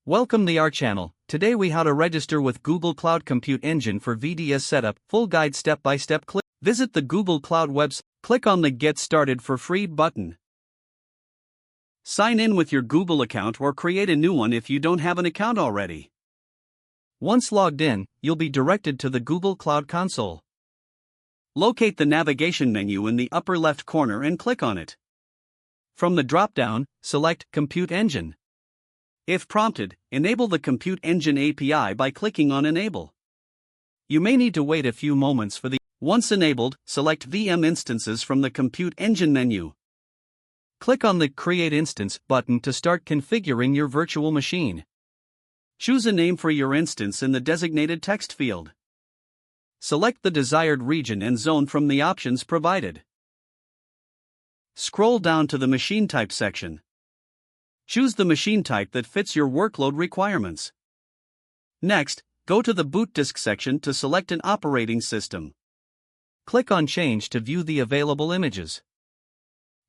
Welcome to our channel. Today we how to register with Google Cloud Compute Engine for VDS setup, full guide step-by-step. Visit the Google Cloud website, click on the Get Started for Free button. Sign in with your Google account or create a new one if you don't have an account already. Once logged in, you'll be directed to the Google Cloud Console. Locate the navigation menu in the upper left corner and click on it. From the drop-down, select Compute Engine. If prompted, enable the Compute Engine API by clicking on Enable. You may need to wait a few moments for the. Once enabled, select VM instances from the Compute Engine menu. Click on the Create Instance button to start configuring your virtual machine. Choose a name for your instance in the designated text field. Select the desired region and zone from the options provided. Scroll down to the Machine Type section. Choose the machine type that fits your workload requirements. Next, go to the Boot Disk section to select an operating system. Click on Change to view the available images.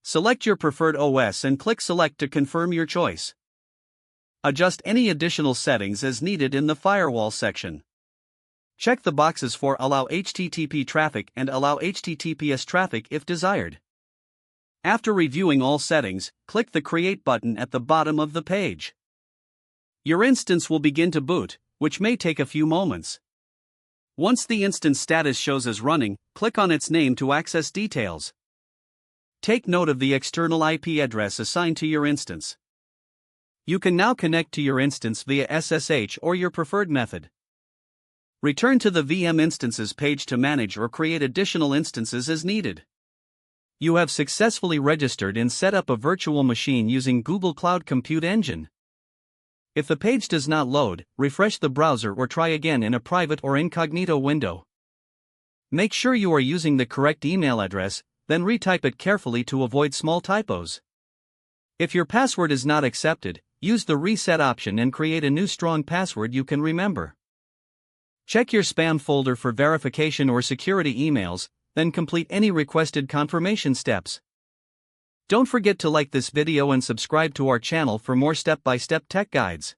Select your preferred OS and click Select to confirm your choice. Adjust any additional settings as needed in the Firewall section. Check the boxes for Allow HTTP traffic and Allow HTTPS traffic if desired. After reviewing all settings, click the Create button at the bottom of the page. Your instance will begin to boot, which may take a few moments. Once the instance status shows as running, click on its name to access details. Take note of the external IP address assigned to your instance. You can now connect to your instance via SSH or your preferred method. Return to the VM Instances page to manage or create additional instances as needed. You have successfully registered and set up a virtual machine using Google Cloud Compute Engine. If the page does not load, refresh the browser or try again in a private or incognito window. Make sure you are using the correct email address, then retype it carefully to avoid small typos. If your password is not accepted, use the reset option and create a new strong password you can remember. Check your spam folder for verification or security emails, then complete any requested confirmation steps. Don't forget to like this video and subscribe to our channel for more step-by-step tech guides.